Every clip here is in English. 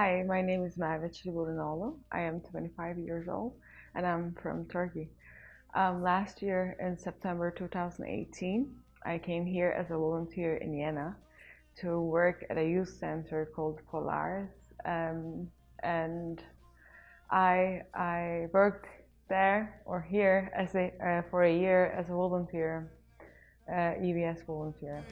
Hi, my name is Merve. I am 25 years old and I'm from Turkey. Last year in September 2018, I came here as a volunteer in Vienna to work at a youth center called Polaris. And I worked there or here as for a year as a volunteer, EVS volunteer.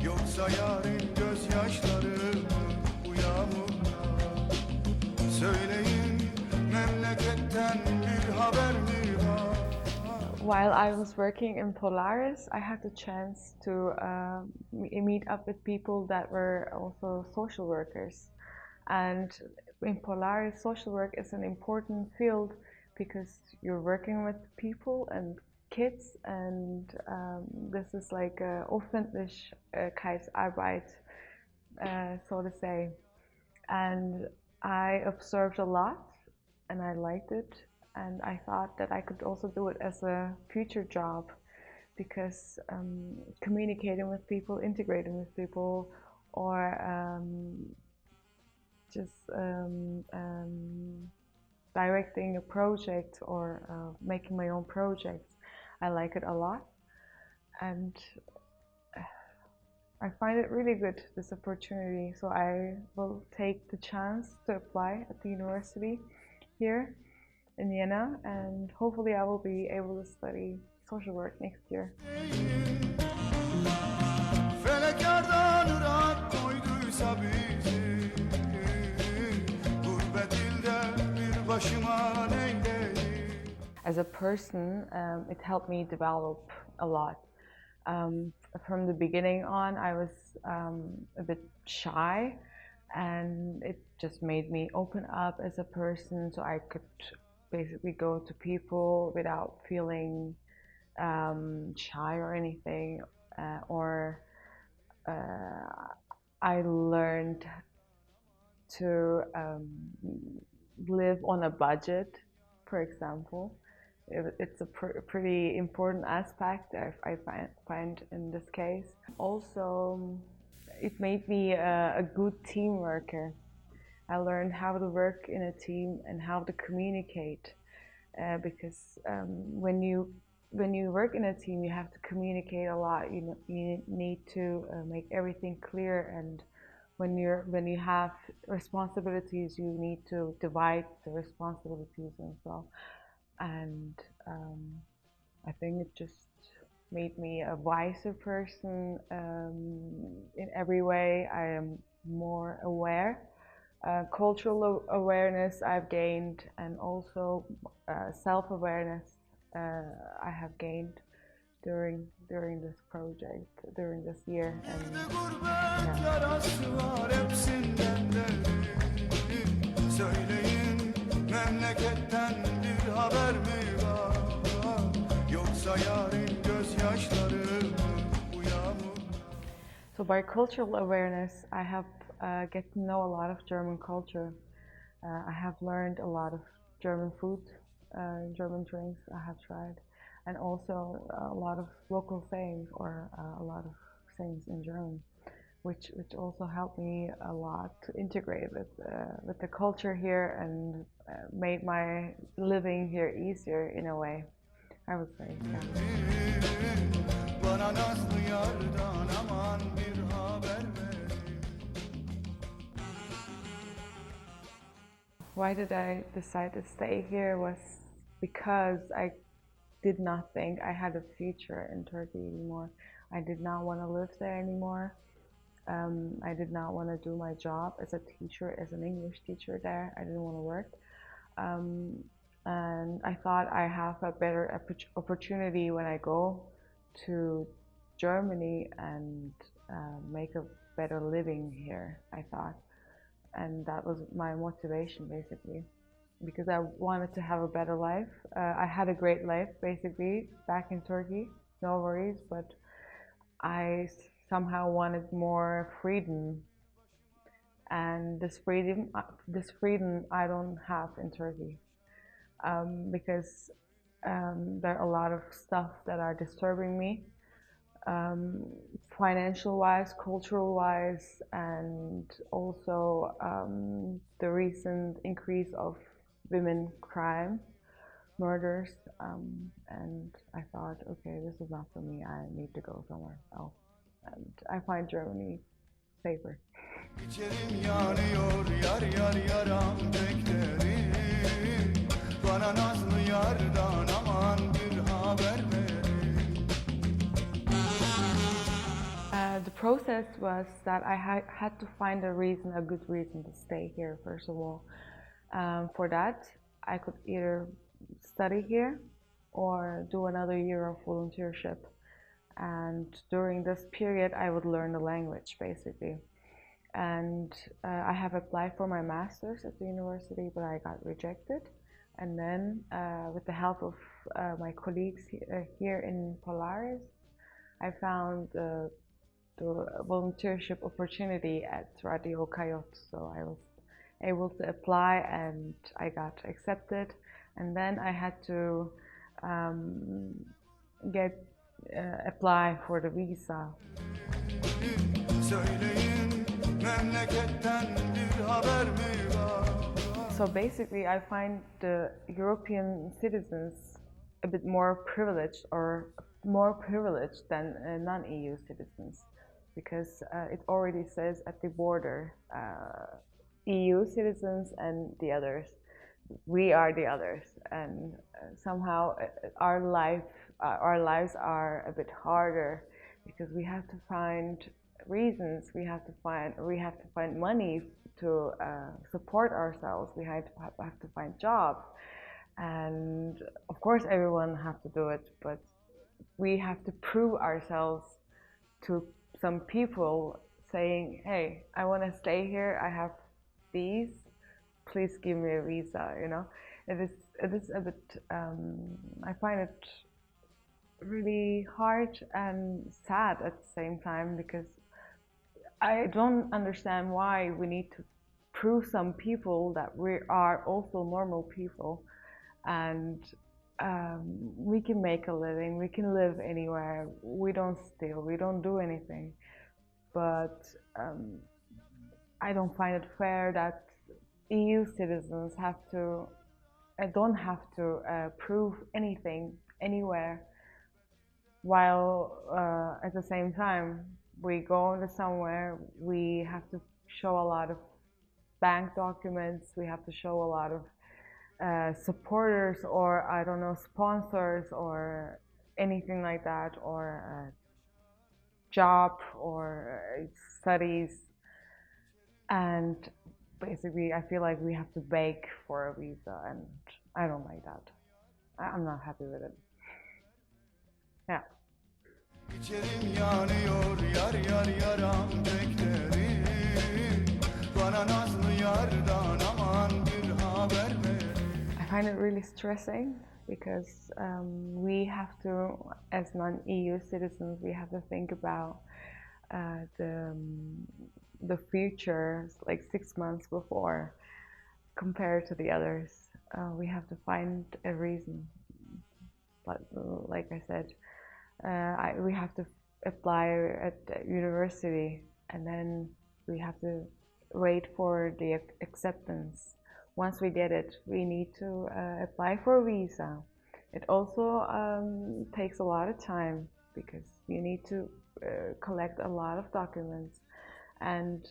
Yoksa yarın gözyaşları bu yağmurlar. Söyleyin memleketten bir haber mi var? While I was working in Polaris, I had the chance to meet up with people that were also social workers. And in Polaris, social work is an important field because you're working with people and kids, and this is like Öffentlichkeitsarbeit, so to say. And I observed a lot, and I liked it, and I thought that I could also do it as a future job because communicating with people, integrating with people, or just directing a project or making my own projects. I like it a lot, and I find it really good, this opportunity. So I will take the chance to apply at the university here in Vienna, and hopefully I will be able to study social work next year. As a person, it helped me develop a lot. From the beginning on, I was a bit shy, and it just made me open up as a person, so I could basically go to people without feeling shy or anything. I learned to live on a budget, for example. It's a pretty important aspect I find in this case. Also, it made me a good team worker. I learned how to work in a team and how to communicate, because when you work in a team, you have to communicate a lot. You need to make everything clear, and when you have responsibilities, you need to divide the responsibilities and so. And I think it just made me a wiser person in every way. I am more aware. Cultural awareness I've gained, and also self-awareness I have gained during this project, during this year. And so by cultural awareness, I have get to know a lot of German culture. I have learned a lot of German food, German drinks I have tried, and also a lot of local sayings, or a lot of sayings in German, which also helped me a lot to integrate with the culture here, and made my living here easier in a way, I would say. Why did I decide to stay here was because I did not think I had a future in Turkey anymore. I did not want to live there anymore. I did not want to do my job as a teacher, as an English teacher there. I didn't want to work. And I thought I have a better opportunity when I go to Germany and make a better living here, I thought. And that was my motivation, basically, because I wanted to have a better life. I had a great life, basically, back in Turkey, no worries, but I somehow wanted more freedom, and this freedom I don't have in Turkey, because there are a lot of stuff that are disturbing me, um, financial wise, cultural wise, and also the recent increase of women crime, murders. And I thought, okay, this is not for me. I need to go somewhere else. And I find Germany safer. İçerim yanıyor yar yar yaram beklerim. Bana nazlı yardan aman bir haber verin. The process was that I had to find a reason, a good reason to stay here, first of all. For that, I could either study here or do another year of volunteership. And during this period, I would learn the language, basically. And I have applied for my master's at the university, but I got rejected. And then, with the help of my colleagues here in Polaris, I found the volunteership opportunity at Radio Coyote. So I was able to apply and I got accepted. And then I had to get apply for the visa. Söyleyin memleketten bir haber mi var? So basically, I find the European citizens a bit more privileged or more privileged than non-EU citizens, because it already says at the border, EU citizens and the others. We are the others, and somehow our lives are a bit harder because we have to find reasons. We have to find money to support ourselves. We have to find jobs, and of course everyone have to do it, but we have to prove ourselves to some people, saying, hey, I want to stay here, I have these, please give me a visa. It is a bit I find it really hard and sad at the same time, because I don't understand why we need to prove some people that we are also normal people, and we can make a living, we can live anywhere, we don't steal, we don't do anything. But I don't find it fair that EU citizens don't have to prove anything anywhere, while at the same time we go to somewhere, we have to show a lot of bank documents, we have to show a lot of supporters, or I don't know, sponsors or anything like that, or job or studies. And basically I feel like we have to beg for a visa, and I don't like that. I'm not happy with it. Yeah. İçerim yanıyor yar yar yaram beklerim. Bana nazlı yardan aman bir haber verin. I find it really stressing because we have to, as non-EU citizens, we have to think about the future, like 6 months before, compared to the others. We have to find a reason. But like I said, we have to apply at the university, and then we have to wait for the acceptance. Once we get it, we need to apply for a visa. It also takes a lot of time because you need to collect a lot of documents, and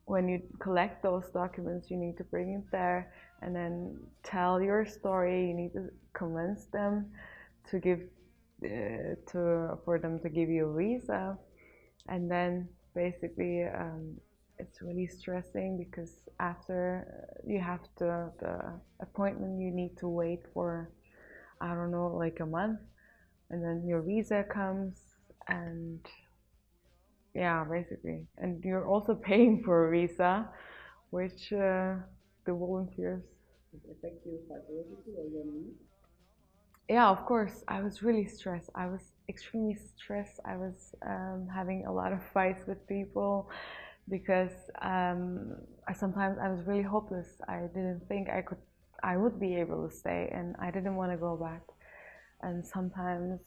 when you collect those documents, you need to bring it there and then tell your story. You need to convince them to give for them to give you a visa, and then basically it's really stressing because after you have the appointment, you need to wait for, I don't know, like a month, and then your visa comes, and yeah, basically, and you're also paying for a visa, which the volunteers Affect you psychologically or your mood? Yeah, of course. I was really stressed. I was extremely stressed. I was having a lot of fights with people because sometimes I was really hopeless. I didn't think I would be able to stay, and I didn't want to go back. And sometimes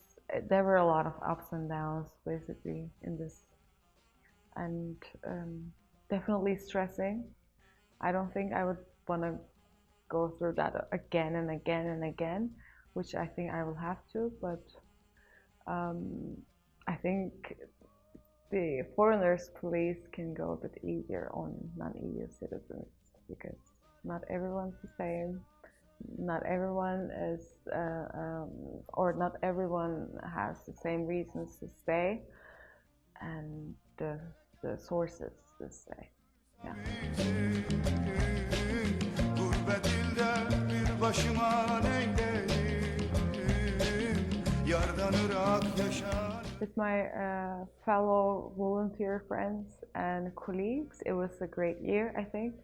there were a lot of ups and downs basically in this, and definitely stressing. I don't think I would want to go through that again and again and again, which I think I will have to, but I think the foreigners police can go a bit easier on non-EU citizens, because not everyone's the same. Not everyone is, or not everyone has the same reasons to stay, and the sources to stay. Yeah. Gurbet ilde bir başıma neyleyim, yardan ırak yaşar. With my fellow volunteer friends and colleagues, it was a great year, I think.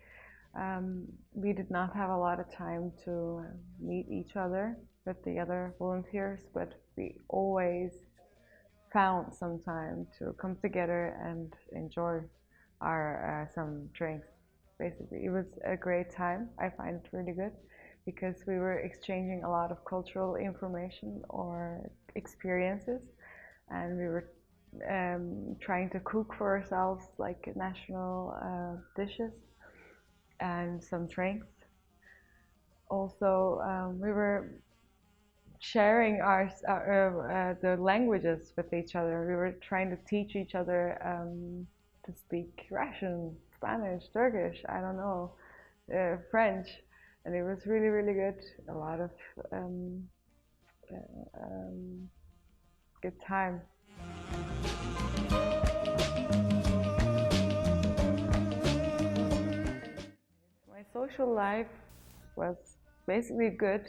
We did not have a lot of time to meet each other with the other volunteers, but we always found some time to come together and enjoy our some drinks. Basically, it was a great time. I find it really good because we were exchanging a lot of cultural information or experiences, and we were trying to cook for ourselves like national dishes and some drinks. Also, we were sharing the languages with each other. We were trying to teach each other to speak Russian, Spanish, Turkish, I don't know, French, and it was really, really good. A lot of good time. My social life was basically good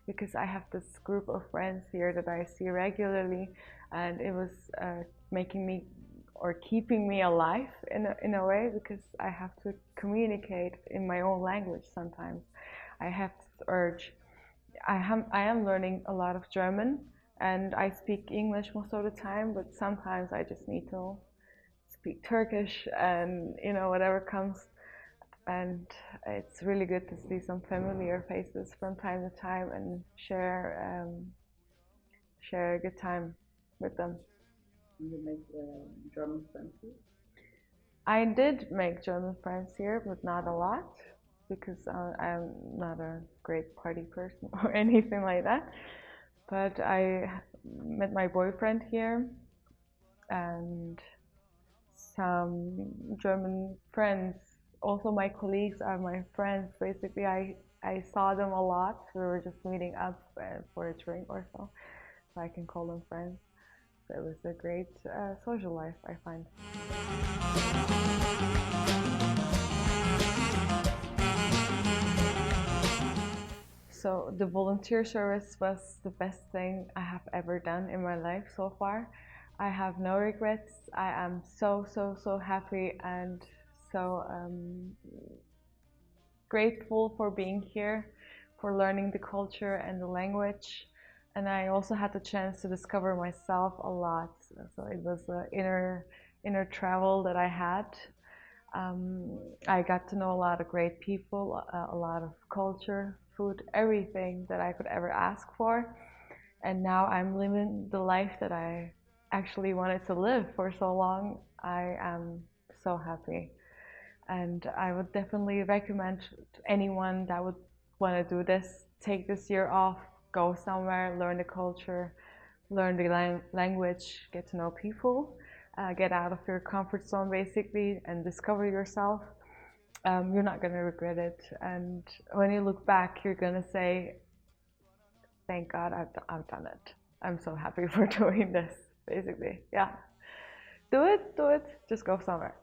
because I have this group of friends here that I see regularly, and it was making me or keeping me alive in a way, because I have to communicate in my own language sometimes. I have this urge. I am learning a lot of German, and I speak English most of the time, but sometimes I just need to speak Turkish and whatever comes. And it's really good to see some familiar faces from time to time and share a good time with them. You make German friends here? I did make German friends here, but not a lot, because I'm not a great party person or anything like that. But I met my boyfriend here, and some German friends. Also, my colleagues are my friends. Basically, I saw them a lot. We were just meeting up for a drink or so I can call them friends. So it was a great social life, I find. So the volunteer service was the best thing I have ever done in my life so far. I have no regrets. I am so happy and so grateful for being here, for learning the culture and the language. And I also had the chance to discover myself a lot. So it was an inner travel that I had. I got to know a lot of great people, a lot of culture, food, everything that I could ever ask for. And now I'm living the life that I actually wanted to live for so long. I am so happy. And I would definitely recommend to anyone that would want to do this, take this year off, go somewhere, learn the culture, learn the language, get to know people, get out of your comfort zone basically, and discover yourself. You're not going to regret it. And when you look back, you're going to say, thank God I've done it. I'm so happy for doing this, basically. Yeah. Do it, just go somewhere.